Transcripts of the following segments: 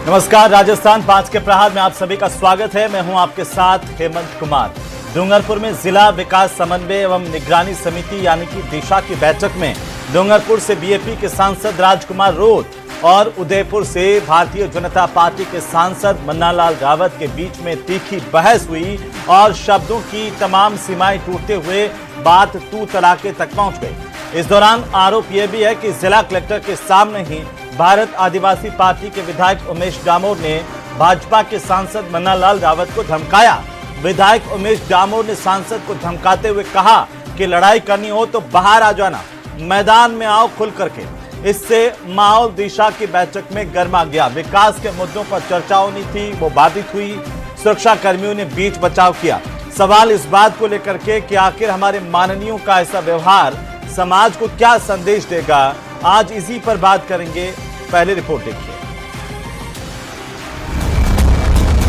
नमस्कार, राजस्थान 5 के प्रहार में आप सभी का स्वागत है। मैं हूं आपके साथ हेमंत कुमार। डूंगरपुर में जिला विकास समन्वय एवं निगरानी समिति यानी कि दिशा की बैठक में डूंगरपुर से बीएपी के सांसद राजकुमार रोत और उदयपुर से भारतीय जनता पार्टी के सांसद मन्नालाल रावत के बीच में तीखी बहस हुई और शब्दों की तमाम सीमाएं टूटते हुए बात तू तड़ाके तक पहुंच गई। इस दौरान आरोप यह भी है कि जिला कलेक्टर के सामने ही भारत आदिवासी पार्टी के विधायक उमेश डामोर ने भाजपा के सांसद मन्नालाल रावत को धमकाया। विधायक उमेश डामोर ने सांसद को धमकाते हुए कहा कि लड़ाई करनी हो तो बाहर आ जाना, मैदान में आओ खुल करके। इससे माहौल दिशा की बैठक में गर्मा गया। विकास के मुद्दों पर चर्चा होनी थी, वो बाधित हुई। सुरक्षा कर्मियों ने बीच बचाव किया। सवाल इस बात को लेकर के कि आखिर हमारे माननीयों का ऐसा व्यवहार समाज को क्या संदेश देगा, आज इसी पर बात करेंगे। पहले रिपोर्ट देखिए।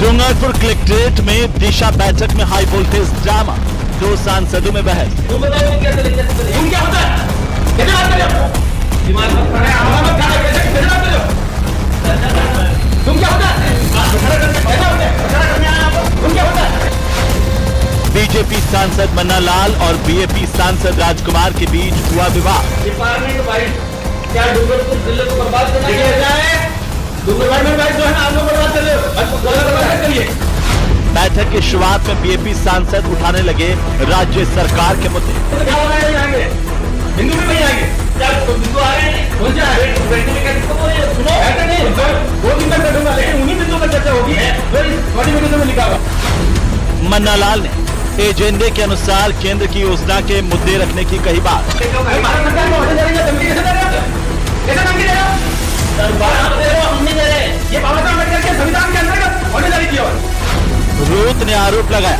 डूंगरपुर कलेक्ट्रेट में दिशा बैठक में हाई वोल्टेज ड्रामा, दो सांसदों में बहस। तुम क्या होता है? कैसे बात कर रहे हो? दिमाग मत खड़े, आवाज मत खड़े, कैसे बात कर रहे हो? तुम क्या होता है? तुम क्या होता है? बीजेपी सांसद मन्नालाल और बीएपी सांसद राजकुमार के बीच हुआ विवाद। डिपार्टमेंट वाइज क्या डूंगरपुर जिले को बर्बाद करना है? डूंगरपुर वाइज जो है ना, आप लोग बर्बाद कर रहे हो। बैठक की शुरुआत में बीएपी सांसद उठाने लगे राज्य सरकार के मुद्दे। क्या हो रहा है यहाँ पे? हिंदू में नहीं आएंगे क्या? हिंदू आ रहे हैं? कौन सा है? बैठने में क्या दिक्कत हो रही है? सुनो, ऐसा नहीं, दो दिन तक बैठूंगा, लेकिन उन्हीं बिंदुओं पर चर्चा होगी जो इस नोटिफिकेशन में लिखा हुआ। मन्नालाल ने एजेंडे के अनुसार केंद्र की योजना के मुद्दे रखने की कही बात। रोत ने आरोप लगाया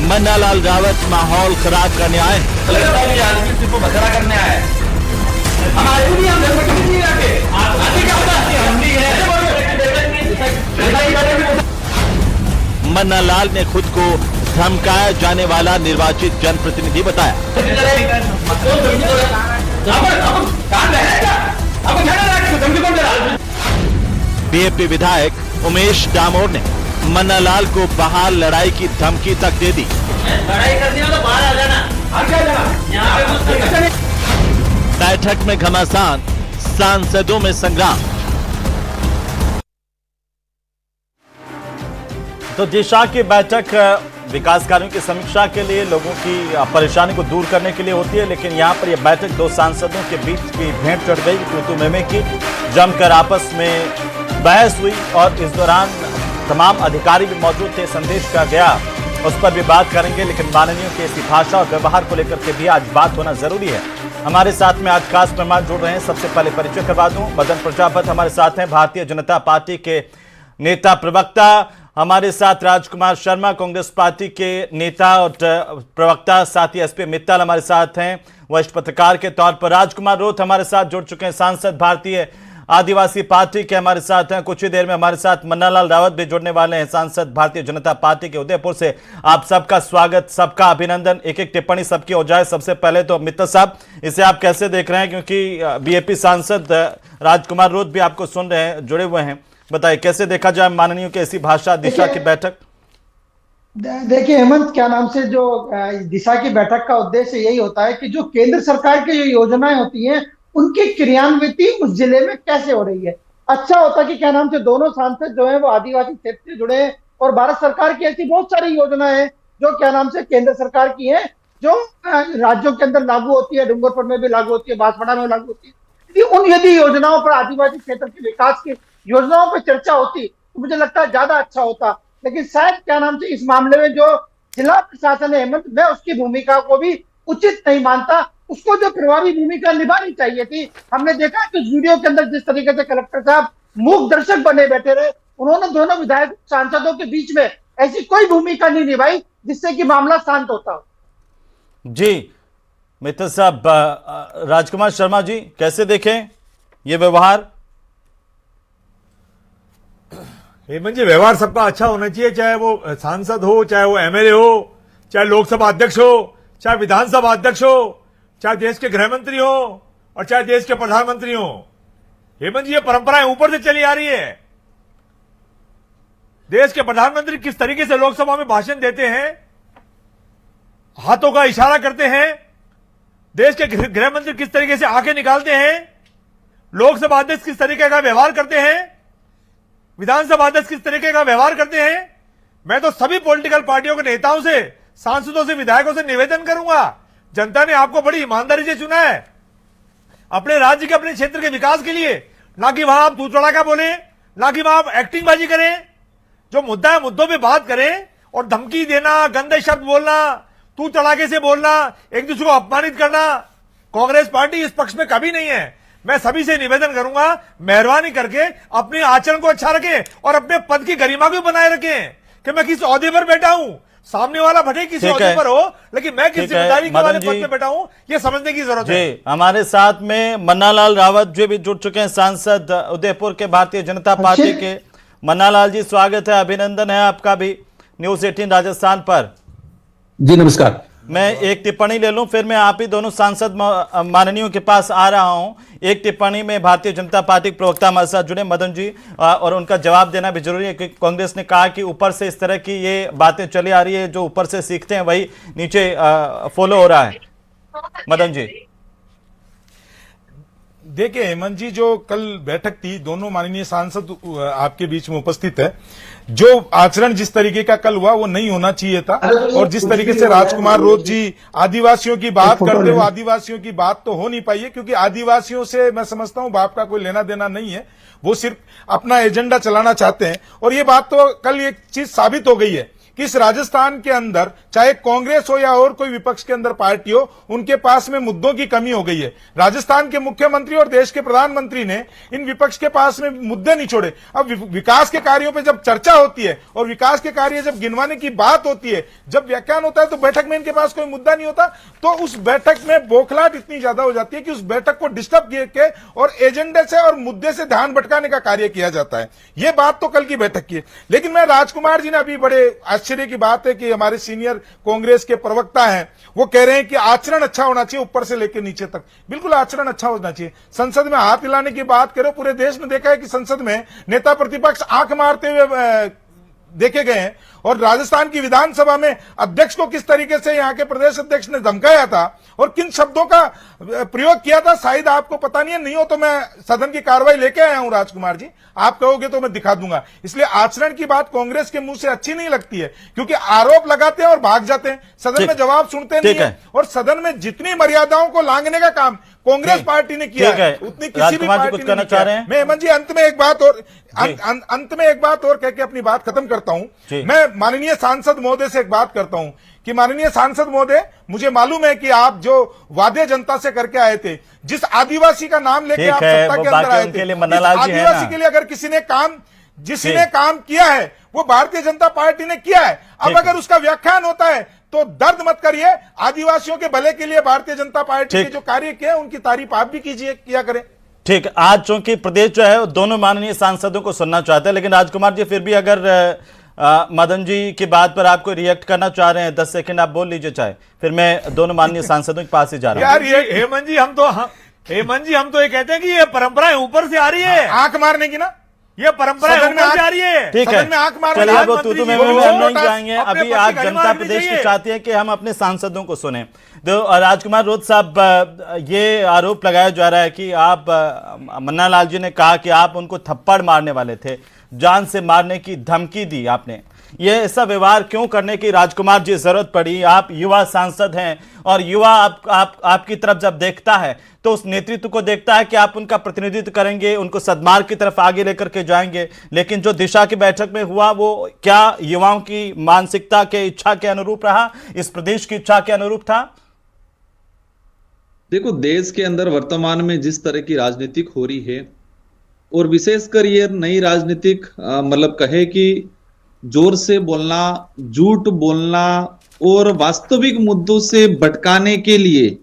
मन्नालाल रावत माहौल खराब करने आए। करने आए मन्नालाल ने खुद को धमकाया जाने वाला निर्वाचित जनप्रतिनिधि बताया। बीएपी विधायक उमेश डामोर ने मन्नालाल को बाहर लड़ाई की धमकी तक दे दी। लड़ाई करनी हो तो बाहर आ जाना। बैठक में घमासान, सांसदों में संग्राम। तो दिशा की बैठक विकास कार्यों की समीक्षा के लिए, लोगों की परेशानी को दूर करने के लिए होती है, लेकिन यहाँ पर यह बैठक दो सांसदों के बीच की भेंट चढ़ गई। तू मेमे की जमकर आपस में बहस हुई और इस दौरान तमाम अधिकारी भी मौजूद थे। संदेश क्या गया उस पर भी बात करेंगे, लेकिन माननीयों की ऐसी भाषा और व्यवहार को लेकर के भी आज बात होना जरूरी है। हमारे साथ में आज खास मेहमान जुड़ रहे हैं। सबसे पहले परिचय करवा दूं, मदन प्रजापत हमारे साथ हैं, भारतीय जनता पार्टी के नेता प्रवक्ता। हमारे साथ राजकुमार शर्मा, कांग्रेस पार्टी के नेता और प्रवक्ता। साथ ही एसपी मित्तल हमारे साथ हैं, वरिष्ठ पत्रकार के तौर पर। राजकुमार रोत हमारे साथ जुड़ चुके हैं, सांसद भारतीय आदिवासी पार्टी के हमारे साथ हैं। कुछ ही देर में हमारे साथ मन्नालाल रावत भी जुड़ने वाले हैं, सांसद भारतीय जनता पार्टी के उदयपुर से। आप सबका स्वागत, सबका अभिनंदन। एक एक टिप्पणी सबकी हो जाए। सबसे पहले तो मित्तल साहब, इसे आप कैसे देख रहे हैं, क्योंकि बीएपी सांसद राजकुमार रोत भी आपको सुन रहे हैं, जुड़े हुए हैं। बताइए कैसे देखा जाए माननीयों की ऐसी भाषा, दिशा की बैठक? देखिए हेमंत, क्या नाम से जो दिशा की बैठक का उद्देश्य यही होता है कि जो केंद्र सरकार की जो योजनाएं होती हैं उनकी क्रियान्विति उस जिले में कैसे हो रही है। अच्छा होता कि क्या नाम से दोनों सांसद जो है वो आदिवासी क्षेत्र से जुड़े हैं और भारत सरकार की ऐसी बहुत सारी योजनाएं हैं जो क्या नाम से केंद्र सरकार की है, जो राज्यों के अंदर लागू होती है, डूंगरपुर में भी लागू होती है, बांसवाड़ा में लागू होती है। यदि योजनाओं पर, आदिवासी क्षेत्र के विकास की योजनाओं पर चर्चा होती तो मुझे लगता है ज्यादा अच्छा होता। लेकिन शायद क्या नाम से इस मामले में जो जिला प्रशासन है हेमंत, मैं उसकी भूमिका को भी उचित नहीं मानता। उसको जो प्रभावी भूमिका निभानी चाहिए थी। हमने देखा कि उस वीडियो के अंदर जिस तरीके से कलेक्टर साहब मूक दर्शक बने बैठे रहे, उन्होंने दोनों विधायक सांसदों के बीच में ऐसी कोई भूमिका नहीं निभाई जिससे कि मामला शांत होता हो। जी मित्तल साहब, राजकुमार शर्मा जी कैसे देखें ये व्यवहार? हेमंत जी, व्यवहार सबका अच्छा होना चाहिए, चाहे वो सांसद हो, चाहे वो एमएलए हो, चाहे लोकसभा अध्यक्ष हो, चाहे विधानसभा अध्यक्ष हो, चाहे देश के गृह मंत्री हो और चाहे देश के प्रधानमंत्री हो। हेमंत जी, ये परंपराएं ऊपर से चली आ रही है। देश के प्रधानमंत्री किस तरीके से लोकसभा में भाषण देते हैं, हाथों का इशारा करते हैं, देश के गृह मंत्री किस तरीके से आंखें निकालते हैं, लोकसभा अध्यक्ष किस तरीके का व्यवहार करते हैं, विधानसभा अध्यक्ष किस तरीके का व्यवहार करते हैं। मैं तो सभी पॉलिटिकल पार्टियों के नेताओं से, सांसदों से, विधायकों से निवेदन करूंगा, जनता ने आपको बड़ी ईमानदारी से चुना है अपने राज्य के, अपने क्षेत्र के विकास के लिए, ना कि वहां आप तू चढ़ा बोले, ना कि वहां आप एक्टिंग बाजी करें। जो मुद्दा है मुद्दों पे बात करें, और धमकी देना, गंदे शब्द बोलना, तू चढ़ाके से बोलना, एक दूसरे को अपमानित करना, कांग्रेस पार्टी इस पक्ष में कभी नहीं है। मैं सभी से निवेदन करूंगा, मेहरबानी करके अपने आचरण को अच्छा रखें और अपने पद की गरिमा को बनाए रखें कि मैं किस ओहदे पर बैठा हूं, सामने वाला भले किसी ओहदे पर हो, लेकिन मैं किस जिम्मेदारी के वाले पद पे बैठा हूं, यह समझने की जरूरत है। हमारे साथ में मन्नालाल रावत जो भी जुड़ चुके हैं, सांसद उदयपुर के भारतीय जनता पार्टी के। मन्नालाल जी, स्वागत है, अभिनंदन है आपका भी न्यूज 18 राजस्थान पर। जी नमस्कार। मैं एक टिप्पणी ले लूं, फिर मैं आप ही दोनों सांसद माननीयों के पास आ रहा हूं। एक टिप्पणी में भारतीय जनता पार्टी के प्रवक्ता हमारे साथ जुड़े मदन जी, और उनका जवाब देना भी जरूरी है, क्योंकि कांग्रेस ने कहा कि ऊपर से इस तरह की ये बातें चली आ रही है, जो ऊपर से सीखते हैं वही नीचे फॉलो हो रहा है। मदन जी देखिए हेमंत जी, जो कल बैठक थी, दोनों माननीय सांसद आपके बीच में उपस्थित है। जो आचरण जिस तरीके का कल हुआ वो नहीं होना चाहिए था, और जिस तरीके से राजकुमार रोध जी आदिवासियों की बात करते हो, आदिवासियों की बात तो हो नहीं पाई है, क्योंकि आदिवासियों से मैं समझता हूं बाप का कोई लेना देना नहीं है, वो सिर्फ अपना एजेंडा चलाना चाहते हैं। और ये बात तो कल एक चीज साबित हो गई है कि इस राजस्थान के अंदर चाहे कांग्रेस हो या और कोई विपक्ष के अंदर पार्टी हो, उनके पास में मुद्दों की कमी हो गई है। राजस्थान के मुख्यमंत्री और देश के प्रधानमंत्री ने इन विपक्ष के पास में मुद्दे नहीं छोड़े। अब विकास के कार्यों पे जब चर्चा होती है और विकास के कार्य जब गिनवाने की बात होती है, जब व्याख्यान होता है, तो बैठक में इनके पास कोई मुद्दा नहीं होता। तो उस बैठक में बौखलाहट इतनी ज्यादा हो जाती है कि उस बैठक को डिस्टर्ब करके और एजेंडे से और मुद्दे से ध्यान भटकाने का कार्य किया जाता है। यह बात तो कल की बैठक की है। लेकिन मैं राजकुमार जी ने अभी बड़े आश्चर्य की बात है कि हमारे सीनियर कांग्रेस के प्रवक्ता हैं, वो कह रहे हैं कि आचरण अच्छा होना चाहिए ऊपर से लेकर नीचे तक। बिल्कुल आचरण अच्छा होना चाहिए। संसद में हाथ हिलाने की बात करो, पूरे देश ने देखा है कि संसद में नेता प्रतिपक्ष आंख मारते हुए देखे गए हैं, और राजस्थान की विधानसभा में अध्यक्ष को किस तरीके से यहां के प्रदेश अध्यक्ष ने धमकाया था और किन शब्दों का प्रयोग किया था, शायद आपको पता नहीं है। नहीं हो तो मैं सदन की कार्रवाई लेके आया हूं राजकुमार जी, आप कहोगे तो मैं दिखा दूंगा। इसलिए आचरण की बात कांग्रेस के मुंह से अच्छी नहीं लगती है, क्योंकि आरोप लगाते हैं और भाग जाते हैं, सदन में जवाब सुनते नहीं है। और सदन में जितनी मर्यादाओं को लांघने का काम कांग्रेस पार्टी ने किया है, उतनी किसी भी पार्टी ने नहीं किया। मैं हेमंत जी अंत में एक बात और कह के अपनी बात खत्म करता हूं। मैं माननीय सांसद महोदय से एक बात करता हूं कि माननीय सांसद महोदय, मुझे मालूम है कि आप जो वादे जनता से करके आए थे, जिस आदिवासी का नाम लेके आप सत्ता के अंदर आए थे, आदिवासी के लिए अगर किसी ने काम किया है, वो भारतीय जनता पार्टी ने किया है। अब अगर उसका व्याख्यान होता है तो दर्द मत करिए, आदिवासियों के भले के लिए भारतीय जनता पार्टी के जो कार्य किए उनकी तारीफ आप भी किया करें। ठीक, आज चूंकि प्रदेश जो है दोनों माननीय सांसदों को सुनना चाहते हैं, लेकिन राजकुमार जी फिर भी अगर मदन जी की बात पर आपको रिएक्ट करना चाह रहे हैं, 10 सेकंड आप बोल लीजिए, चाहे फिर मैं दोनों माननीय सांसदों के पास ही जा रहा हूं। यार ये हेमंत जी हम तो ये कहते हैं कि ये परंपराएं ऊपर से आ रही है, आंख मारने की ना, ये परंपरा ऊपर से आ रही है। ठीक है, चलिए अब तू में नहीं जाएंगे। अभी आज जनता प्रदेश की चाहती है कि हम अपने सांसदों को सुने। तो राजकुमार रोध साहब, ये आरोप लगाया जा रहा है कि आप, मन्नालाल जी ने कहा कि आप उनको थप्पड़ मारने वाले थे, जान से मारने की धमकी दी आपने। ये ऐसा व्यवहार क्यों करने की राजकुमार जी जरूरत पड़ी? आप युवा सांसद हैं और युवा आपकी तरफ जब देखता है तो उस नेतृत्व को देखता है कि आप उनका प्रतिनिधित्व करेंगे, उनको सद्मार्ग की तरफ आगे लेकर के जाएंगे। लेकिन जो दिशा की बैठक में हुआ वो क्या युवाओं की मानसिकता के इच्छा के अनुरूप रहा, इस प्रदेश की इच्छा के अनुरूप था? देखो, देश के अंदर वर्तमान में जिस तरह की राजनीतिक हो रही है, और विशेषकर ये नई राजनीतिक मतलब कहे कि जोर से बोलना, झूठ बोलना और वास्तविक मुद्दों से भटकाने के लिए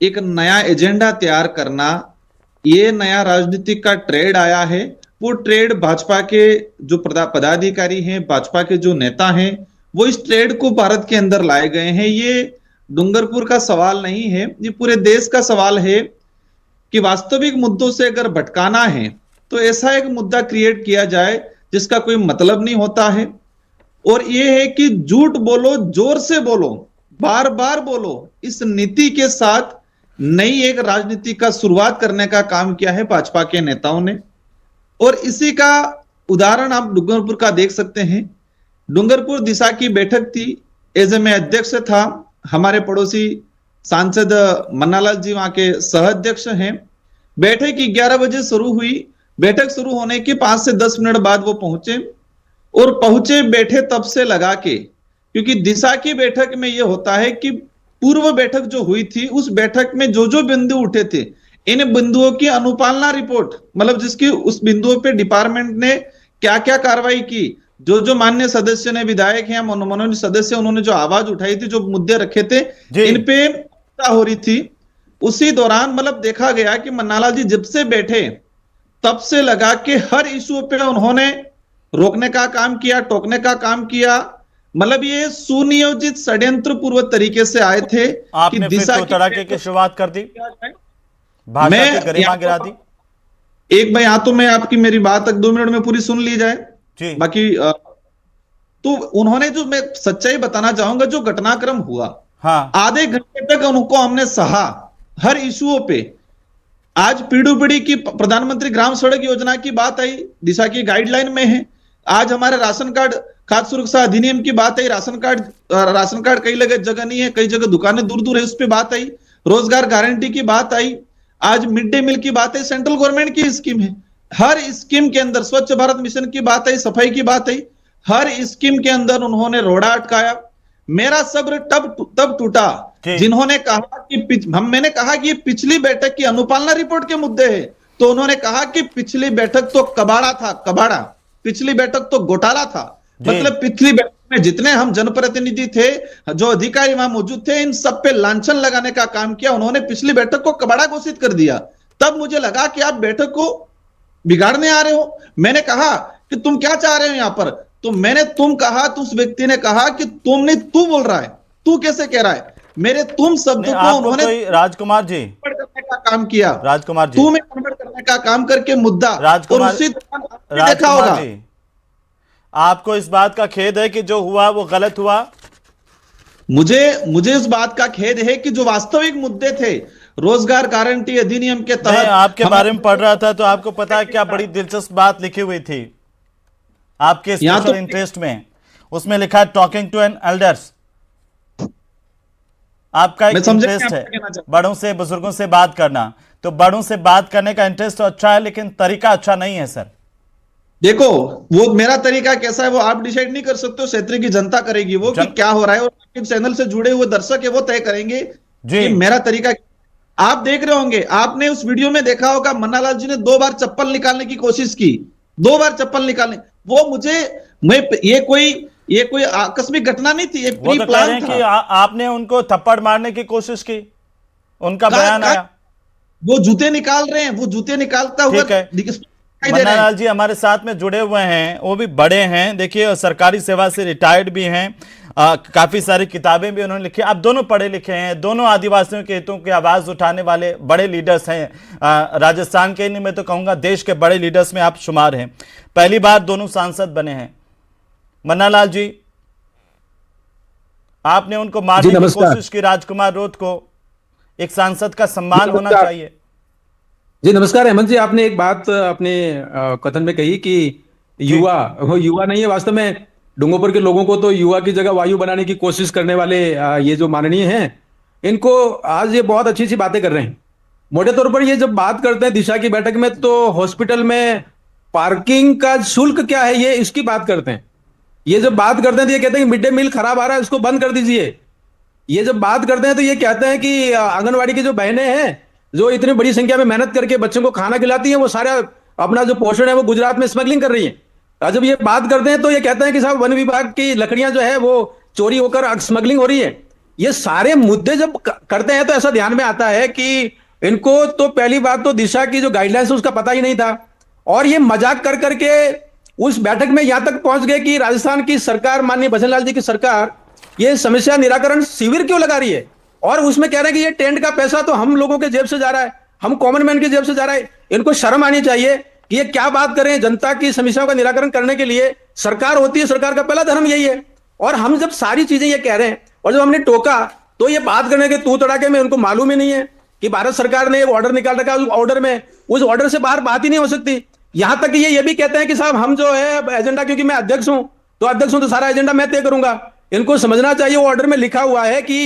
एक नया एजेंडा तैयार करना, ये नया राजनीतिक का ट्रेड आया है। वो ट्रेड भाजपा के जो पदाधिकारी हैं, भाजपा के जो नेता हैं, वो इस ट्रेड को भारत के अंदर लाए गए हैं। ये डूंगरपुर का सवाल नहीं है, ये पूरे देश का सवाल है कि वास्तविक मुद्दों से अगर भटकाना है तो ऐसा एक मुद्दा क्रिएट किया जाए जिसका कोई मतलब नहीं होता है। और ये है कि झूठ बोलो, जोर से बोलो, बार बार बोलो, इस नीति के साथ नई एक राजनीति का शुरुआत करने का काम किया है भाजपा के नेताओं ने। और इसी का उदाहरण आप डूंगरपुर का देख सकते हैं। डूंगरपुर दिशा की बैठक थी, एज ए मैं अध्यक्ष था, हमारे पड़ोसी सांसद मन्नालाल जी वहां के सह अध्यक्ष हैं। बैठक 11 बजे शुरू हुई। बैठक शुरू होने के 5 से 10 मिनट बाद वो पहुंचे, और पहुंचे बैठे तब से लगा के, क्योंकि दिशा की बैठक में यह होता है कि पूर्व बैठक जो हुई थी उस बैठक में जो जो बिंदु उठे थे, इन बिंदुओं की अनुपालना रिपोर्ट, मतलब जिसकी उस बिंदुओं पे डिपार्टमेंट ने क्या क्या कार्रवाई की, जो जो माननीय सदस्य ने, विधायक हैं, मनोनीत सदस्य, उन्होंने जो आवाज उठाई थी, जो मुद्दे रखे थे, इन पे हो रही थी। उसी दौरान मतलब देखा गया कि मन्नालाल जी जब से बैठे तब से लगा के हर इशू पे उन्होंने रोकने का काम किया, टोकने का काम किया। मतलब ये सुनियोजित षड्यंत्र पूर्व तरीके से आए थे कि दिशा की तड़ाके की शुरुआत कर दी, भाषा की गरिमा गिरा दी। एक भाई यहाँ तो मैं आपकी मेरी बात तक 2 मिनट में पूरी सुन ली जाए जी। बाकी तो उन्होंने, जो मैं सच्चाई बताना चाहूंगा, जो घटनाक्रम हुआ, हाँ, आधे घंटे तक उनको हमने सहा हर इशुओं पे। आज पीडब्ल्यूडी की प्रधानमंत्री ग्राम सड़क योजना की बात आई, दिशा की गाइडलाइन में है। आज हमारे राशन कार्ड, खाद्य सुरक्षा अधिनियम की बात आई, राशन कार्ड कई जगह नहीं है, कई जगह दुकानें दूर दूर है, उस पर बात आई। रोजगार गारंटी की बात आई। आज मिड डे मील की बात आई, सेंट्रल गवर्नमेंट की स्कीम है। हर स्कीम के अंदर स्वच्छ भारत मिशन की बात आई, सफाई की बात आई, हर स्कीम के अंदर उन्होंने रोड़ा अटकाया। मेरा सब्र तब टूटा जिन्होंने कहा कि मैंने कहा कि ये पिछली बैठक की अनुपालना रिपोर्ट के मुद्दे हैं, तो उन्होंने कहा कि पिछली बैठक तो कबाड़ा था, कबाड़ा, पिछली बैठक तो घोटाला था। मतलब पिछली बैठक में जितने हम जनप्रतिनिधि थे, जो अधिकारी वहां मौजूद थे, इन सब पे लांछन लगाने का काम किया। उन्होंने पिछली बैठक को कबाड़ा घोषित कर दिया। तब मुझे लगा कि आप बैठक को बिगाड़ने आ रहे हो। मैंने कहा कि तुम क्या चाह रहे हो यहां पर, तो मैंने तुम कहा, तो उस व्यक्ति ने कहा कि तुम नहीं, तू बोल रहा है, तू कैसे कह रहा है। मेरे तुम शब्द को उन्होंने राजकुमार जी करने का काम किया, राजकुमार जी, तू में कन्वर्ट करने का काम करके मुद्दा, और उसी देखा होगा। आपको इस बात का खेद है कि जो हुआ वो गलत हुआ? मुझे इस बात का खेद है कि जो वास्तविक मुद्दे थे, रोजगार गारंटी अधिनियम के तहत, आपके बारे में पढ़ रहा था तो आपको पता है क्या बड़ी दिलचस्प बात लिखी हुई थी आपके स्पेशल इंटरेस्ट में। उसमें लिखा है टॉकिंग टू एन एल्डर्स। आपका एक इंटरेस्ट है बड़ों से, बुजुर्गों से बात करना, तो बड़ों से बात करने का इंटरेस्ट तो अच्छा है, लेकिन तरीका अच्छा नहीं है सर। देखो, वो मेरा तरीका कैसा है वो आप डिसाइड नहीं कर सकते हो, क्षेत्र की जनता करेगी वो कि क्या हो रहा है, और चैनल से जुड़े हुए दर्शक है वो तय करेंगे कि मेरा तरीका। आप देख रहे होंगे, आपने उस वीडियो में देखा होगा, मन्नालाल जी ने 2 बार चप्पल निकालने की कोशिश की, 2 बार चप्पल निकालने। वो ये कोई आकस्मिक घटना नहीं थी, ये प्री प्लान था। कि आपने उनको थप्पड़ मारने की कोशिश की, उनका बयान आया। वो जूते निकाल रहे हैं, वो जूते निकालता हुआ। मन्नालाल जी हमारे साथ में जुड़े हुए हैं, वो भी बड़े हैं, देखिए सरकारी सेवा से रिटायर्ड भी हैं, काफी सारी किताबें भी उन्होंने लिखी। आप दोनों पढ़े लिखे हैं, दोनों आदिवासियों के हितों की आवाज उठाने वाले बड़े लीडर्स हैं। राजस्थान के नहीं, मैं तो कहूंगा देश के बड़े लीडर्स में आप शुमार हैं। पहली बार दोनों सांसद बने हैं। मन्नालाल जी, आपने उनको मारने की कोशिश की, राजकुमार रोत को। एक सांसद का सम्मान होना चाहिए। जी नमस्कार हेमंत जी, आपने एक बात अपने कथन में कही कि वो युवा नहीं है। वास्तव में डूंगरपुर के लोगों को तो युवा की जगह वायु बनाने की कोशिश करने वाले ये जो माननीय हैं, इनको आज ये बहुत अच्छी सी बातें कर रहे हैं। मोटे तौर पर ये जब बात करते हैं दिशा की बैठक में, तो हॉस्पिटल में पार्किंग का शुल्क क्या है ये इसकी बात करते हैं। ये जब बात करते हैं तो ये कहते हैं कि मिड डे मील खराब आ रहा है, उसको बंद कर दीजिए। ये जब बात करते हैं तो ये कहते हैं कि आंगनवाड़ी की जो बहनें हैं, जो इतनी बड़ी संख्या में मेहनत करके बच्चों को खाना खिलाती हैं, वो सारा अपना जो पोषण है वो गुजरात में स्मगलिंग कर रही है। जब ये बात करते हैं तो ये कहते हैं कि साहब वन विभाग की लकड़ियां जो है वो चोरी होकर स्मगलिंग हो रही है। ये सारे मुद्दे जब करते हैं तो ऐसा ध्यान में आता है कि इनको तो पहली बात तो दिशा की जो गाइडलाइंस है उसका पता ही नहीं था, और ये मजाक कर करके उस बैठक में यहां तक पहुंच गए कि राजस्थान की सरकार, माननीय भजनलाल जी की सरकार, ये समस्या निराकरण शिविर क्यों लगा रही है, और उसमें कह रहे हैं कि ये टेंट का पैसा तो हम लोगों के जेब से जा रहा है, हम कॉमन मैन की जेब से जा रहा है। इनको शर्म आनी चाहिए। कि ये क्या बात करें, जनता की समस्याओं का निराकरण करने के लिए सरकार होती है, सरकार का पहला धर्म यही है। और हम जब सारी चीजें ये कह रहे हैं और जब हमने टोका तो ये बात करने के तू तड़ाके में उनको मालूम ही नहीं है कि भारत सरकार ने एक ऑर्डर निकाल रखा है, उस ऑर्डर में, उस ऑर्डर से बाहर बात ही नहीं हो सकती। यहां तक कि ये भी कहते हैं कि साहब हम जो है एजेंडा, क्योंकि मैं अध्यक्ष हूं तो सारा एजेंडा मैं तय करूंगा। इनको समझना चाहिए वो ऑर्डर में लिखा हुआ है कि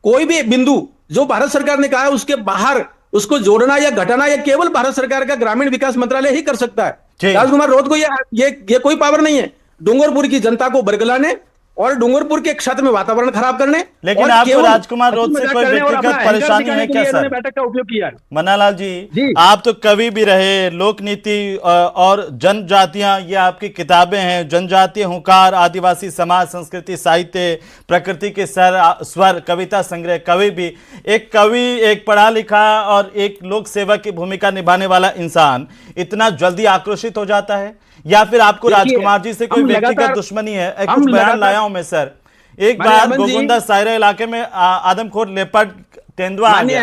कोई भी बिंदु जो भारत सरकार ने कहा है उसके बाहर उसको जोड़ना या घटाना या केवल भारत सरकार का ग्रामीण विकास मंत्रालय ही कर सकता है। राजकुमार रोध को ये कोई पावर नहीं है डूंगरपुर की जनता को बरगलाने और डूंगरपुर के क्षेत्र में वातावरण खराब करने। लेकिन आपको राजकुमार रोध से कोई व्यक्तिगत परेशानी है क्या सर? बैठक का उपयोग किया। मन्नालाल जी, आप तो कवि भी रहे, लोक नीति और जनजातियां ये आपकी किताबें हैं, जनजातीय हुंकार, आदिवासी समाज, संस्कृति, साहित्य, प्रकृति के स्वर, कविता संग्रह, कवि भी। एक कवि, एक पढ़ा लिखा और एक लोक सेवक की भूमिका निभाने वाला इंसान इतना जल्दी आक्रोशित हो जाता है, या फिर आपको राजकुमार जी से कोई व्यक्तिगत दुश्मनी है? कुछ बयान लाया हूं मैं सर। एक बार गोगुंदा सायरा इलाके में आदमखोर लेपर्ड तेंदुआ आ गया,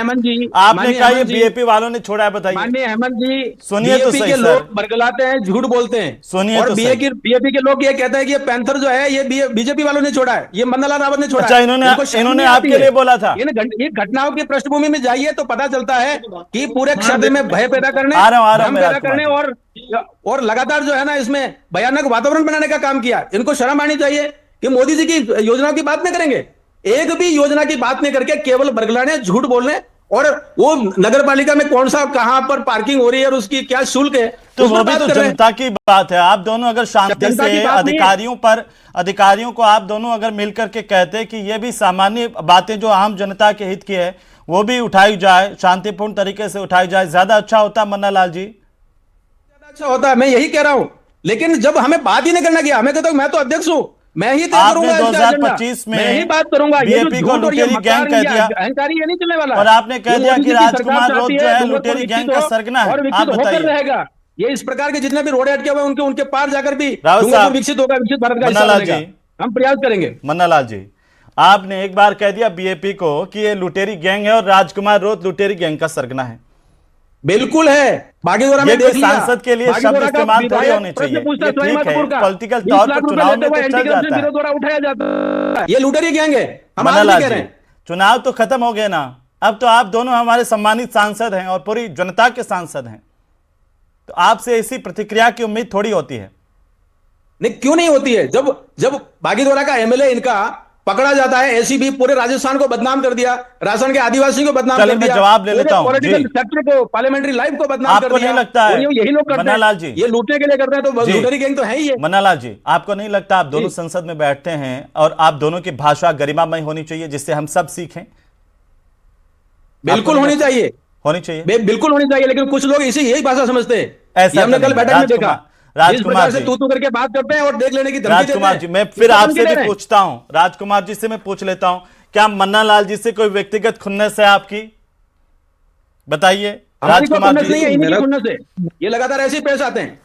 आपने कहा ये बीएपी वालों ने छोड़ा है, बताइए। माननीय अहमद जी, सुनिए तो सही सर, लोग बरगलाते हैं, झूठ बोलते हैं, सुनिए तो सही। बीएपी के लोग ये कहते हैं कि ये पैंथर जो है ये बीजेपी वालों ने छोड़ा है, ये मन्नालाल रावत ने छोड़ा। अच्छा, इन्होंने आपके लिए बोला था? ये घटनाओं की पृष्ठभूमि में जाइए तो पता चलता है कि पूरे क्षेत्र में भय पैदा करने, पैदा करने और लगातार जो है ना इसमें भयानक वातावरण बनाने का काम किया। इनको शर्म आनी चाहिए कि मोदी जी की योजनाओं की बात नहीं करेंगे, एक भी योजना की बात नहीं करके केवल बरगलाने, झूठ बोलने, और वो नगर पालिका में कौन सा कहां पर पार्किंग हो रही है और उसकी क्या शुल्क है, तो वो भी तो जनता की बात है। आप दोनों अगर शांति से अधिकारियों को आप दोनों अगर मिलकर के कहते कि ये भी सामान्य बातें जो आम जनता के हित की है वो भी उठाई जाए, शांतिपूर्ण तरीके से उठाई जाए, ज्यादा अच्छा होता। मन्नालाल जी, ज्यादा अच्छा होता है, मैं यही कह रहा हूं। लेकिन जब हमें बात ही नहीं करना गया, हमें कहता मैं तो अध्यक्ष हूं, मैं ही तय करूंगा, 2025 में मैं ही बात करूंगा। बीएपी को लुटेरी गैंग कह दिया, अहंकारी ये नहीं चलने वाला, और आपने कह दिया कि राजकुमार रोध जो है लुटेरी गैंग का सरगना है। आप बताइए, रहेगा ये इस प्रकार के जितने भी रोड अटके हुए उनके पार जाकर भी विकसित होगा, विकसित भारत का हिस्सा बनेगा। हम प्रयास करेंगे। मन्नालाल जी, आपने एक बार कह दिया बीएपी को कि ये लुटेरी गैंग है और राजकुमार रोध लुटेरी गैंग का सरगना है। बिल्कुल है, बागीदोरा में देख लिया। सांसद के लिए शब्द इस्तेमाल थोड़ी होने चाहिए, ये ठीक है, पॉलिटिकल तौर पर चुनाव में तो चल जाता है, उठाया जाता है, ये लुटेरी गैंग है। हम आज कह रहे हैं चुनाव तो खत्म हो गए ना, अब तो आप दोनों हमारे सम्मानित सांसद हैं और पूरी जनता के सांसद हैं, तो आपसे ऐसी प्रतिक्रिया की उम्मीद थोड़ी होती है। नहीं, क्यों नहीं होती है? जब बागीदोरा का एमएलए इनका पकड़ा जाता है, एसीबी पूरे राजस्थान को बदनाम कर दिया, राजस्थान के आदिवासियों को बदनाम कर दिया, जवाब ले लेता हूं, पॉलिटिकल सेक्टर को, पार्लियामेंट्री लाइफ को बदनाम कर दिया। आपको नहीं लगता है यही लोग करते हैं, ये लूटने के लिए करते हैं, तो लुटेरी गैंग तो है ही है। मन्नालाल जी, आपको नहीं लगता आप दोनों संसद में बैठते हैं और आप दोनों की भाषा गरिमामय होनी चाहिए जिससे हम सब सीखें? बिल्कुल होनी चाहिए, बिल्कुल होनी चाहिए, लेकिन कुछ लोग यही भाषा समझते हैं। ऐसा हमने कल बैठक में देखा, राजकुमार जी तू करके बात करते हैं और देख लेने की धमकी देते हैं। राजकुमार जी, मैं फिर आपसे भी पूछता हूं, राजकुमार जी से मैं पूछ लेता हूं, क्या मन्नालाल जी से कोई व्यक्तिगत खुन्नस है आपकी? बताइए राजकुमार जी। ये लगातार ऐसे ही पेश आते हैं,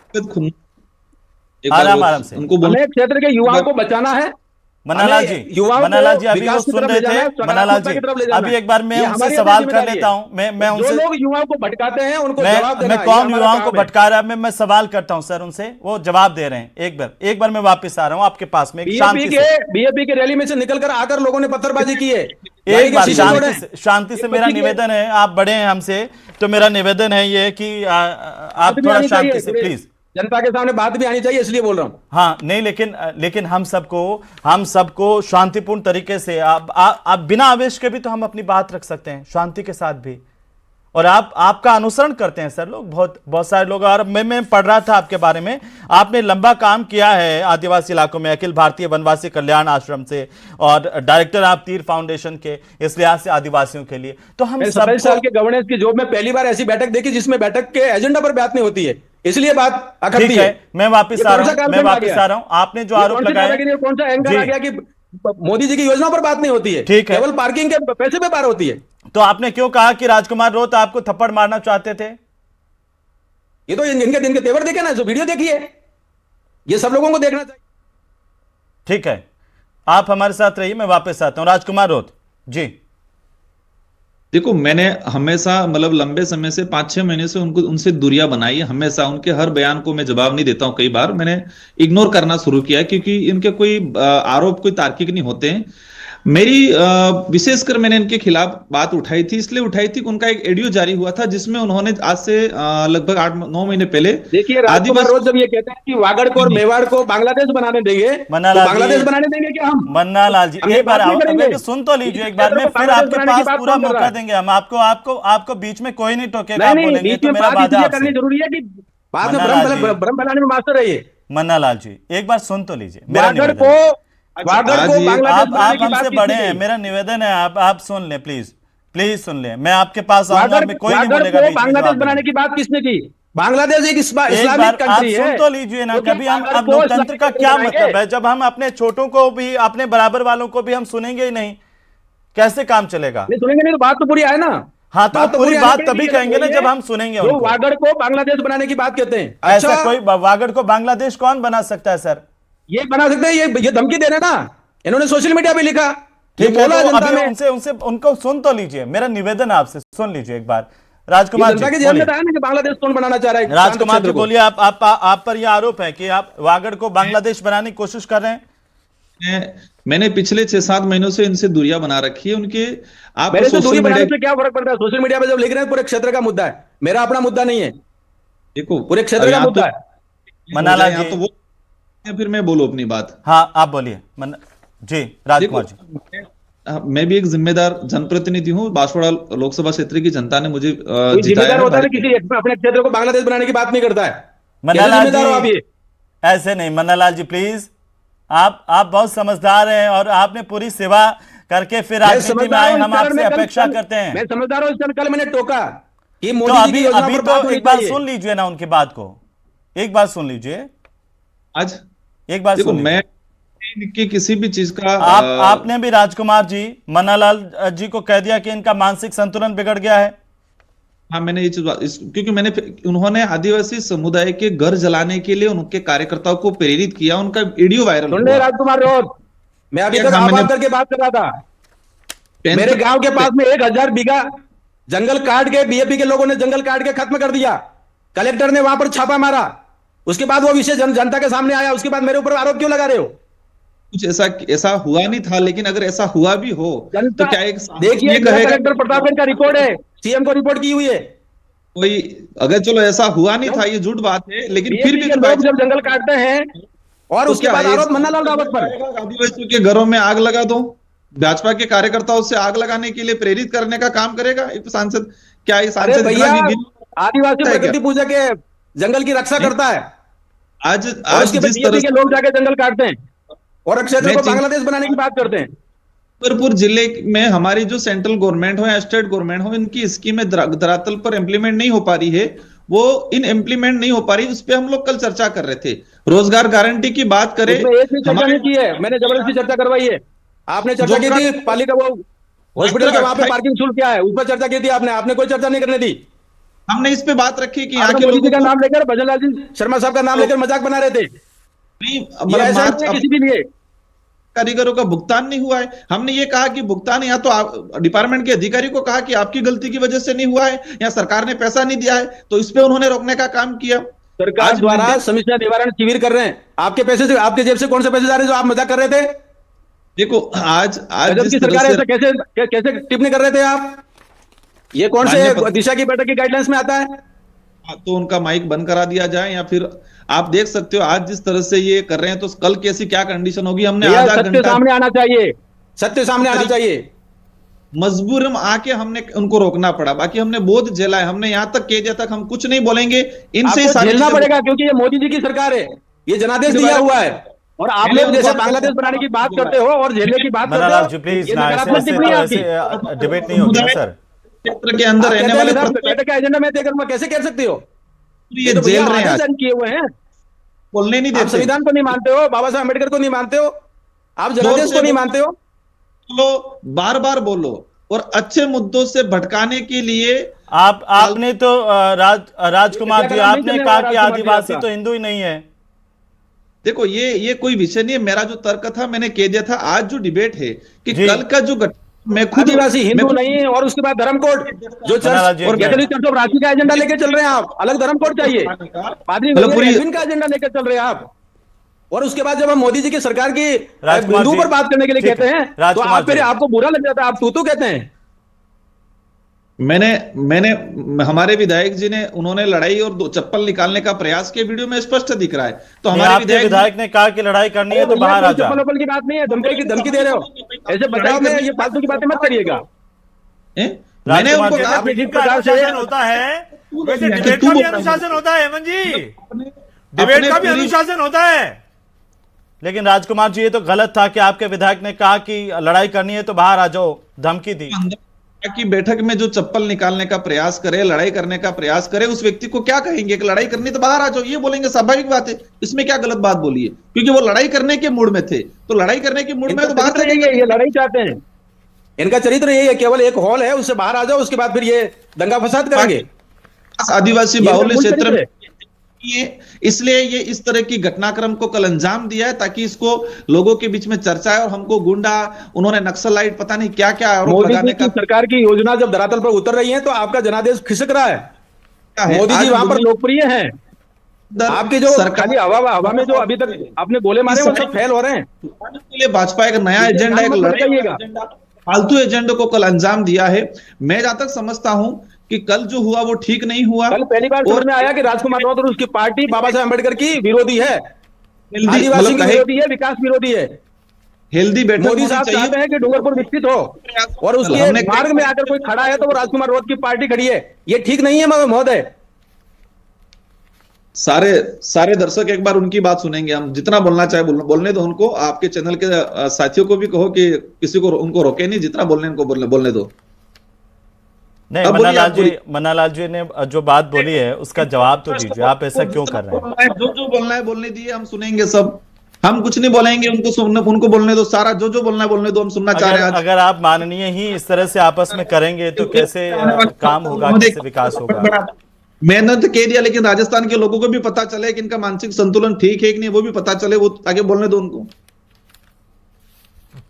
आराम से। हमें क्षेत्र के युवाओं को बचाना है। मन्नालाल जी अभी वो सुन रहे थे। मन्नालाल जी, अभी एक बार मैं उनसे सवाल कर लेता हूं, मैं उनसे, जो लोग युवाओं को भटकाते हैं उनको जवाब देना। मैं कौन युवाओं को भटका रहा है, मैं सवाल करता हूं सर उनसे, वो जवाब दे रहे हैं। एक बार मैं वापस आ रहा हूं आपके पास में। बीएपी के रैली में से निकलकर आकर लोगों ने पत्थरबाजी की है। एक बार शांति से मेरा निवेदन है, आप बड़े हैं हमसे, तो मेरा निवेदन है ये कि आप थोड़ा शांति से प्लीज, जनता के सामने बात भी आनी चाहिए, इसलिए बोल रहा हूं। हाँ, नहीं, लेकिन हम सबको शांतिपूर्ण तरीके से, आप बिना आवेश के भी तो हम अपनी बात रख सकते हैं, शांति के साथ भी। और आपका अनुसरण करते हैं सर लोग, बहुत सारे लोग। और मैं पढ़ रहा था आपके बारे में, आपने लंबा काम किया है आदिवासी इलाकों में, अखिल भारतीय वनवासी कल्याण आश्रम से, और डायरेक्टर आप तीर फाउंडेशन के, इस लिहाज से आदिवासियों के लिए। तो हम 27 साल के गवर्नेंस की जॉब में पहली बार ऐसी बैठक देखी जिसमें बैठक के एजेंडा पर बात नहीं होती है, इसलिए बात अखरती है। मैं वापिस आ रहा हूं। आपने जो आरोप लगाया, कौन सा एंगल आ गया कि मोदी जी की योजना पर बात नहीं होती है, ठीक है, केवल पार्किंग के पैसे पे बात होती है। तो आपने क्यों कहा कि राजकुमार रोध आपको थप्पड़ मारना चाहते थे? ये तो इनके दिन के तेवर देखे ना, जो वीडियो देखिए, ये सब लोगों को देखना चाहिए। ठीक है, आप हमारे साथ रहिए, मैं वापस आता हूं। राजकुमार रोध जी। देखो, मैंने हमेशा मतलब लंबे समय से 5-6 महीने से उनसे दूरियां बनाई है। हमेशा उनके हर बयान को मैं जवाब नहीं देता हूं, कई बार मैंने इग्नोर करना शुरू किया है, क्योंकि इनके कोई आरोप कोई तार्किक नहीं होते हैं। मेरी विशेषकर मैंने इनके खिलाफ बात उठाई थी, इसलिए उठाई थी कि उनका एक ऑडियो जारी हुआ था जिसमें उन्होंने आज से लगभग 8-9 महीने पहले देखिए, राजकुमार रोज जब ये कहते हैं कि वागड़ को और मेवाड़ को बांग्लादेश बनाने देंगे, तो मन्ना लाल जी, बांग्लादेश बनाने देंगे क्या हम? मन्ना लाल जी, हम ये एक बार बात नहीं करेंगे। अब सुन तो लीजिए एक बार, मैं फिर आपके पास पूरा मौका देंगे हम आपको। आपको बीच में कोई नहीं टोकेगा, आप बोलेंगे बीच तो में मेरा बात वादा इसलिए आपसे। करनी जरूरी है कि बाद में मन्ना लाल जी, भ्रम फैलाने में मास्टर है ये। मन्ना लाल जी, एक बार सुन तो लीजिए मेरा वागड़ निवेदन को है। बांग्लादेश आप बनाने की बात हमसे किसने बड़े की? हैं, मेरा निवेदन है आप सुन लें प्लीज सुन लें। मैं आपके पास आऊंगा, मैं कोई नहीं वागड़ बोलेगा को बीच में बांग्लादेश जवाब बनाने देने। की बात किसने की? बांग्लादेश एक एक इस्लामिक बार आप कंट्री है। सुन तो लीजिए ना, तो क्या कभी हम वागड़ अब को लोकतंत्र का इस्लामिक क्या कंट्री मतलब है जब हम अपने छोटों को भी, अपने बराबर वालों को भी हम सुनेंगे ही नहीं, कैसे काम चलेगा? नहीं सुनेंगे, नहीं तो बात तो पूरी आए ना। हाँ, तो बात तो पूरी पूरी आनी बात पड़ेगी, तभी ये कहेंगे ना वही जब है हम सुनेंगे जो उनको। वागड़ को बांग्लादेश बनाने की बात कहते हैं। ऐसा कोई वागड़ को बांग्लादेश कौन बना सकता है सर? ये बना सकते हैं, ये धमकी दे रहे हैं ना, इन्होंने सोशल मीडिया पे लिखा, ये ठीक है, बोला तो जनता अभी में। उनसे उनको सुन तो लीजिए, मेरा निवेदन है आपसे, सुन लीजिए एक बार। ये राजकुमार जनता के जी जेब में बोलिए। था ना कि बांग्लादेश कौन बनाना चाह रहा है। राजकुमार शांत जी क्षेत्र को। बोलिए, आप पर यह आरोप है कि आप वागड़ को बांग्लादेश बनाने की कोशिश कर रहे हैं। मैंने पिछले 6-7 महीनों से इनसे दूरियां बना रखी है उनके। आप मेरे से दूरी सोशल बनाने मीडिया से क्या फर्क पड़ता है? सोशल मीडिया पे जब लिख रहे हैं पूरे क्षेत्र का मुद्दा है, मेरा अपना मुद्दा नहीं है, देखो पूरे क्षेत्र का मुद्दा है। मन्ना लाल यहाँ जी, तो वो फिर मैं बोलूं अपनी बात। हाँ आप बोलिए जी। राजकुमार जी, मैं भी एक जिम्मेदार जनप्रतिनिधि हूँ। बांसवाड़ा लोकसभा क्षेत्र की जनता ने मुझे कोई जिताया जिम्मेदार है। होता है किसी अपने क्षेत्र को बांग्लादेश बनाने की बात नहीं करता है। मन्ना कैसे लाल जिम्मेदार हो आप जी, ये? ऐसे नहीं मन्ना लाल जी प्लीज, आप बहुत समझदार हैं और आपने पूरी सेवा करके फिर मैं राजनीति में समझदार आए, हूं, हम इस चरण आपसे में अपेक्षा कल- करते हैं। मैं समझदार हूं, इस चरण कल मैंने टोका कि तो मोदी जी की योजना अभी पर बात तो होनी एक बार चाहिए। सुन लीजिए ना उनकी बात को, एक बार सुन लीजिए, आज एक बार देखो, सुन लीजिए। मैं इनकी किसी भी चीज का आपने भी राजकुमार जी मन्ना लाल जी को कह दिया कि इनका मानसिक संतुलन बिगड़ गया है। हाँ, मैंने ये चीज क्योंकि उन्होंने आदिवासी समुदाय के घर जलाने के लिए उनके कार्यकर्ताओं को प्रेरित किया, उनका वीडियो वायरल सुन ले हुआ। राजकुमार रोज, मैं अभी तक हाँ, आबाद मैंने- करके बात कर रहा था। 10th मेरे गांव के पास में 1000 बीघा जंगल काट के बीजेपी के लोगों ने जंगल काट के खत्म कर दिया। कलेक्टर ने वहां पर छापा मारा, उसके बाद वो विषय जनता के सामने आया, उसके बाद मेरे ऊपर आरोप क्यों लगा रहे हो? कुछ ऐसा हुआ नहीं था, लेकिन अगर ऐसा हुआ भी हो तो जनता क्या एक देखिए, ये कहेगा कलेक्टर प्रतापगढ़ का रिपोर्ट है, सीएम को रिपोर्ट की हुई है। कोई, अगर चलो ऐसा हुआ नहीं था, ये झूठ बात है, लेकिन फिर बीजेपी भी के लोग जब जंगल काटते हैं और तो उसके क्या बाद ये आरोप मन्ना लाल रावत पर। आदिवासियों के घरों में आग लगा दो, भाजपा के कार्यकर्ताओं से आग लगाने के लिए प्रेरित करने का काम करेगा एक सांसद? क्या ये अरे सांसद भैया, इतना भी आदिवासी है क्या? प्रकृति पूजा के जंगल की रक्षा करता है आज और आज उसके जिस बीजेपी तरह के लोग जाके जंगल काटते हैं और क्षेत्र मैं को चिं- बांग्लादेश बनाने की बात करते हैं। छतरपुर जिले में हमारी जो सेंट्रल गवर्नमेंट हो या स्टेट गवर्नमेंट हो, इनकी स्कीमें धरातल पर इंप्लीमेंट नहीं हो पा रही है, वो इन इंप्लीमेंट नहीं हो पा रही, उस पर हम लोग कल चर्चा कर रहे थे। रोजगार गारंटी की बात करें, उसमें एक भी चर्चा नहीं की है, मैंने जबरदस्ती चर्चा करवाई है। आपने चर्चा की थी पालिका वो हॉस्पिटल के वहां पे पार्किंग शुल्क क्या है, उस पर चर्चा की थी आपने कोई चर्चा नहीं करने दी। हमने इस पे बात रखी कि यहाँ आपने के मोदी जी लोगों का को नाम लेकर, भजनलाल जी शर्मा साहब का नाम लेकर मजाक बना रहे थे। नहीं, ये मतलब ऐसा नहीं है किसी के लिए। कारीगरों का भुगतान नहीं हुआ है। हमने ये कहा कि भुगतान या तो डिपार्टमेंट के अधिकारी को कहा कि आपकी गलती की वजह से नहीं हुआ है, या सरकार ने पैसा नहीं दिया है, तो इस पे उन्होंने रोकने का काम किया। सरकार आज द्वारा मिड-डे- समस्या निवारण शिविर कर रहे हैं, आपके पैसे से, आपके जेब से कौन से पैसे जा रहे हैं जो आप मजाक कर रहे थे? देखो, आज गजब जिस की तरह सरकार से ऐसा कैसे टिप्पणी कर रहे थे आप? ये कौन से माननीय दिशा की बैठक की गाइडलाइंस में आता है? तो उनका माइक बंद करा दिया जाए, या फिर आप देख सकते हो आज जिस तरह से ये कर रहे हैं, तो कल कैसी क्या कंडीशन होगी। हमने भैया, आधा सत्य घंटा सामने आना चाहिए, सत्य सामने आना चाहिए। मजबूर हम आके हमने उनको रोकना पड़ा, बाकी हमने बहुत झेला है। हमने यहाँ तक कह दिया तक हम कुछ नहीं बोलेंगे, इनसे ही आपको सारी झेलना चीजें- पड़ेगा क्योंकि ये मोदी जी की सरकार है, ये जनादेश दिया हुआ है और आप पहले लोग जैसे उनको- बांग्लादेश बनाने की बात करते हो और झेलने की बात मन्ना करते लाल हो, जी प्लीज ये ना, नकारात्मक टिप्पणी है आपकी। ऐसे डिबेट नहीं होगी ना सर। क्षेत्र के अंदर आप रहने कहते हैं वाले कि सर, प्रत्येक बैठक का एजेंडा मैं तय करूंगा, कैसे कह सकते हो? ये तो भैया जेल रहे हैं, आदेश आज जारी किए हुए हैं। बोलने नहीं आप देते। संविधान को नहीं मानते हो, बाबा साहब अम्बेडकर को नहीं मानते हो, आप जनादेश को नहीं मानते हो। बोलो, बार बार बोलो, और अच्छे मुद्दों से भटकाने के लिए आपने तो राजकुमार जी आपने कहा कि आदिवासी तो हिंदू ही नहीं है। देखो, ये कोई विषय नहीं है। मेरा जो तर्क था मैंने कह दिया था। आज जो डिबेट है कि जी। कल का जो मैं खुद आदिवासी हिंदू नहीं है, और उसके बाद धर्म कोड जो धन्यवाद चर्च जी, और एक कैथोलिक चर्च ऑफ रांची का एजेंडा लेके चल रहे हैं आप, अलग धर्म कोड चाहिए। पादरी मतलब पूरी- एडविन का एजेंडा लेकर चल रहे हैं आप, और उसके बाद जब हम मोदी जी की सरकार की राजकुमार हिंदू जी, पर बात करने के लिए ठीक कहते है, हैं तो राजकुमार आप फिर जी। आपको बुरा लग जाता है, आप तू कहते हैं। मैंने हमारे विधायक जी ने उन्होंने लड़ाई और दो चप्पल निकालने का प्रयास किया, वीडियो में स्पष्ट दिख रहा है। तो नहीं, हमारे आपके विधायक ने कहा कि लड़ाई करनी है तो बाहर आ जा। चप्पल वप्पल की बात नहीं है, धमकी दे रहे हो, ऐसे बचाव में ये फालतू की बातें मत करिएगा। मैंने राजकुमार उनको जी, कहा मीटिंग का अनुशासन होता है, वैसे कि डिबेट तू का भी बोल रहा है। अनुशासन होता है हेमंत जी, अपने डिबेट का भी पूरी- अनुशासन होता है। लेकिन राजकुमार जी, ये तो गलत था कि आपके विधायक ने कहा कि लड़ाई करनी है तो बाहर आ जाओ, धमकी दी। कि बैठक में जो चप्पल निकालने का प्रयास करे, लड़ाई करने का प्रयास करे, उस व्यक्ति को क्या कहेंगे कि लड़ाई करनी तो बाहर आ जाओ, ये बोलेंगे, स्वाभाविक बात है, इसमें क्या गलत बात बोली है, क्योंकि वो लड़ाई करने के मूड में थे, तो लड़ाई करने के मूड में तो बाहर चरित्र यही है, ये लड़ाई चाहते हैं, इनका चरित्र यही है, केवल एक हॉल है उससे बाहर आ जाओ, उसके बाद फिर ये दंगा फसाद करेंगे। आदिवासी ये बाहुल्य मूल क्षेत्र चरित्र में इसलिए ये इस तरह की घटनाक्रम को कल अंजाम दिया है, ताकि इसको लोगों के बीच में चर्चा है, और हमको गुंडा, उन्होंने नक्सलाइट, पता नहीं क्या क्या आरोप मोदी लगाने जी की का सरकार की योजना जब धरातल पर उतर रही है तो आपका जनादेश खिसक रहा है। है। मोदी आज जी वहां पर दुनिया लोकप्रिय हैं, दर आपके जो सरकार खाली हवा में जो अभी तक आपने गोले मारे वो सब फेल हो रहे हैं। के लिए भाजपा एक नया एजेंडा, एक लड़ाई बताइएगा। फालतू एजेंडे को कल अंजाम दिया है। मैं जहां तक समझता हूं कि कल जो हुआ वो ठीक नहीं हुआ। कल पहली बार समझ और में आया कि राजकुमार राउत और उसकी पार्टी बाबा साहेब अम्बेडकर की विरोधी है, आदिवासी मतलब की विरोधी है, विकास विरोधी है। हेल्दी बैठक मोदी होनी साहब चाहिए। चाहते हैं कि डूंगरपुर विकसित हो, और उसके हमने मार्ग में आकर कोई खड़ा है तो वो राजकुमार राउत की पार्टी खड़ी है, ये ठीक नहीं है महोदय। सारे दर्शक एक बार उनकी बात सुनेंगे, हम जितना बोलना चाहे बोलने दो उनको। आपके चैनल के साथियों को भी कहो कि किसी को उनको रोके नहीं, जितना बोलने उनको बोलने दो। नहीं, अब बोलिए, आप मन्नालाल जी ने जो बात बोली है उसका जवाब तो दीजिए, आप ऐसा क्यों कर रहे हैं? जो बोलना है बोलने दिए, हम सुनेंगे सब, हम कुछ नहीं बोलेंगे, उनको बोलने दो, सारा जो बोलना है बोलने दो, हम सुनना चाह रहे हैं आज। अगर आप माननीय ही इस तरह से आपस में करेंगे तो कैसे काम होगा, कैसे विकास होगा? मैंने तो कह दिया, लेकिन राजस्थान के लोगों को भी पता चले कि इनका मानसिक संतुलन ठीक है कि नहीं, वो भी पता चले, वो आगे बोलने दो उनको।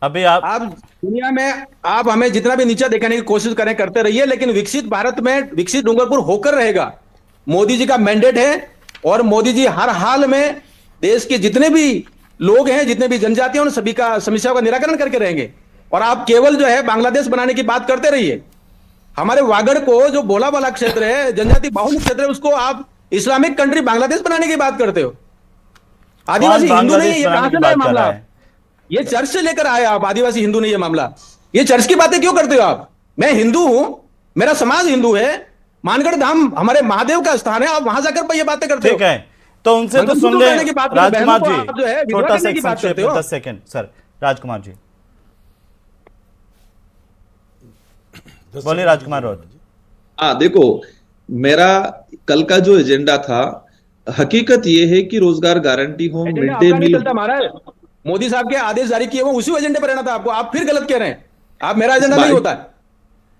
अभी आप दुनिया में आप हमें जितना भी नीचा दिखाने की कोशिश करें करते रहिए, लेकिन विकसित भारत में विकसित डूंगरपुर होकर रहेगा। मोदी जी का मैंडेट है, और मोदी जी हर हाल में देश के जितने भी लोग हैं, जितने भी जनजाति हैं, उन सभी का समस्याओं का निराकरण करके रहेंगे। और आप केवल जो है बांग्लादेश बनाने की बात करते रहिए। हमारे वागड़ को जो बोला वाला क्षेत्र है, जनजाति बाहुल्य क्षेत्र है, उसको आप इस्लामिक कंट्री बांग्लादेश बनाने की बात करते हो। आदिवासी हिंदू नहीं है, ये कहां से नया मामला? ये चर्च से लेकर आए आप, आदिवासी हिंदू नहीं है मामला, ये चर्च की बातें क्यों करते हो आप? मैं हिंदू हूं, मेरा समाज हिंदू है, मानगढ़ धाम हमारे महादेव का स्थान है, आप वहां जाकर पर ये बातें करते हो। ठीक है, तो उनसे तो सुन ले राजकुमार जी, छोटा सा संक्षेप में 10 सेकंड सर। राजकुमार जी बोलिए। राजकुमार राउत। हाँ देखो, मेरा कल का जो एजेंडा था, हकीकत ये है कि रोजगार गारंटी हो, मिड डे मील। मोदी साहब के आदेश जारी किए वो उसी एजेंडे पर रहना था आपको, आप फिर गलत कह रहे हैं, आप मेरा एजेंडा नहीं होता है।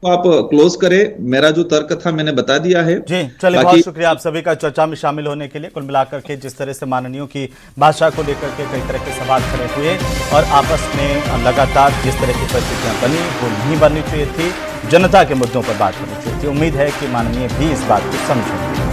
आप क्लोज करें, मेरा जो तर्क था मैंने बता दिया है। जी चलिए, बहुत शुक्रिया आप सभी का चर्चा में शामिल होने के लिए। कुल मिलाकर के जिस तरह से माननीयों की भाषा को लेकर के कई तरह के सवाल खड़े हुए, और आपस में लगातार जिस तरह की परिस्थितियां बनी वो नहीं बननी चाहिए थी, जनता के मुद्दों पर बात होनी चाहिए थी। उम्मीद है कि माननीय भी इस बात को समझेंगे।